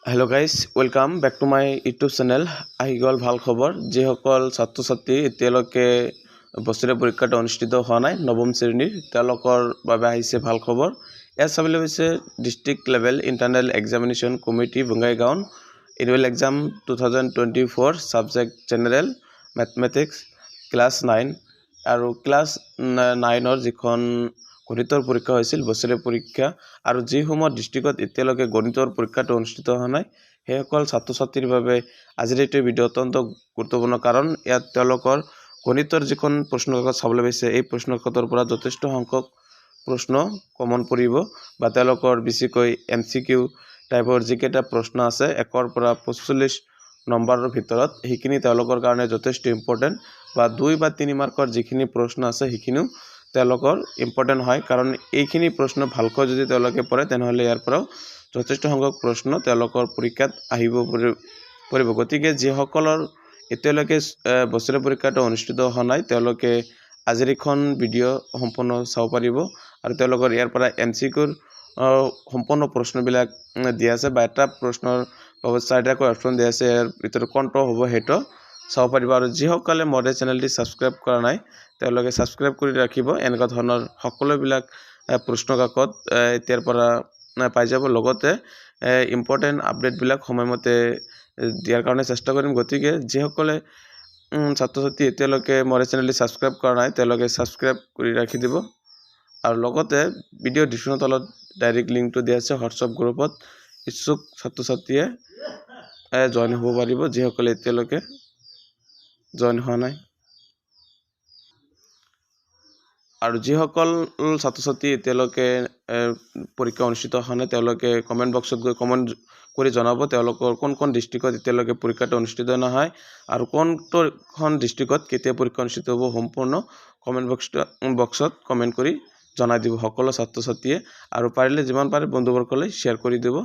Hello guys, welcome back to my YouTube channel. আহি গ'ল ভাল খবৰ যিসকল ছাত্ৰ ছাত্ৰী এতিয়ালৈকে বছৰীয়া পৰীক্ষাটো অনুষ্ঠিত হোৱা নাই নৱম শ্ৰেণীৰ তেওঁলোকৰ বাবে আহিছে ভাল খবৰ। ইয়াত চাবলৈ হৈছে district level internal examination committee Bongaigaon annual exam 2024 subject general mathematics class 9 আৰু ক্লাছ 9ৰ যিখন গণিতৰ পৰীক্ষা হৈছিল বছৰীয়া পৰীক্ষা আৰু যিসমূহ ডিষ্ট্ৰিক্টত এতিয়ালৈকে গণিতৰ পৰীক্ষাটো অনুষ্ঠিত হোৱা নাই সেইসকল ছাত্ৰ ছাত্ৰীৰ বাবে আজিৰ এই ভিডিঅ অত্যন্ত গুৰুত্বপূৰ্ণ কাৰণ ইয়াত তেওঁলোকৰ গণিতৰ যিখন প্ৰশ্নকাকত চাবলৈ পাইছে এই প্ৰশ্নকাকতৰ পৰা যথেষ্ট সংখ্যক প্ৰশ্ন কমন পৰিব বা তেওঁলোকৰ বেছিকৈ এমচিকিউ টাইপৰ যিকেইটা প্ৰশ্ন আছে 1ৰ পৰা 45 নম্বৰৰ ভিতৰত সেইখিনি তেওঁলোকৰ কাৰণে যথেষ্ট ইম্পৰ্টেণ্ট বা 2 বা 3 মাৰ্কৰ যিখিনি প্ৰশ্ন আছে সেইখিনিও তেওঁলোকৰ ইম্পৰ্টেণ্ট হয় কাৰণ এইখিনি প্ৰশ্ন ভালকৈ যদি তেওঁলোকে পঢ়ে তেনেহলে ইয়াৰ পৰাও যথেষ্ট সংখ্যক প্ৰশ্ন তেওঁলোকৰ পৰীক্ষাত আহিব পৰিব গতিকে যিসকলৰ এতিয়ালৈকে বছৰীয়া পৰীক্ষাটো অনুষ্ঠিত হোৱা নাই তেওঁলোকে আজিৰ এখন ভিডিঅ সম্পূৰ্ণ চাব পাৰিব আৰু তেওঁলোকৰ ইয়াৰ পৰা এমচিকিউৰ সম্পূৰ্ণ প্ৰশ্নবিলাক দিয়া আছে বা এটা প্ৰশ্নৰ বাবে 4টাকৈ অপচন দিয়া আছে ইয়াৰ ভিতৰত কোনটো হ'ব হেটো চাব পাৰিব আৰু যিসকলে মোৰ চেনেলটি সাবস্ক্ৰাইব কৰা নাই তেওঁলোকে সাবস্ক্ৰাইব কৰি ৰাখিব এনেকুৱা ধৰণৰ সকলোবিলাক প্ৰশ্নকাকত এতিয়াৰ পৰা পাই যাব লগতে ইম্পৰ্টেণ্ট আপডেটবিলাক সময়মতে দিয়াৰ কাৰণে চেষ্টা কৰিম গতিকে যিসকলে ছাত্ৰ ছাত্ৰী এতিয়ালৈকে মোৰ চেনেলটি সাবস্ক্ৰাইব কৰা নাই তেওঁলোকে সাবস্ক্ৰাইব কৰি ৰাখি দিব আৰু লগতে ভিডিঅ ডিসক্ৰিপচনৰ তলত ডাইৰেক্ট লিংকটো দিয়া আছে হোৱাটছআপ গ্ৰুপত ইচ্ছুক ছাত্ৰ ছাত্ৰীয়ে জয়েন হ'ব পাৰিব যিসকলে এতিয়ালৈকে জয়েন হোৱা নাই আৰু যিসকল ছাত্ৰ ছাত্ৰী এতিয়ালৈকে পৰীক্ষা অনুষ্ঠিত হোৱা নাই তেওঁলোকে কমেন্ট বক্সত গৈ কমেন্ট কৰি জনাব তেওঁলোকৰ কোন ডিস্ট্ৰিক্টত এতিয়ালৈকে পৰীক্ষাটো অনুষ্ঠিত নহয় আৰু কোনখন ডিস্ট্ৰিক্টত কেতিয়া পৰীক্ষা অনুষ্ঠিত হ'ব সম্পূৰ্ণ কমেন্ট বক্সত কমেন্ট কৰি জনাই দিব সকলো ছাত্ৰ ছাত্ৰীয়ে আৰু পাৰিলে যিমান পাৰে বন্ধুবৰ্গলৈ শ্বেয়াৰ কৰি দিব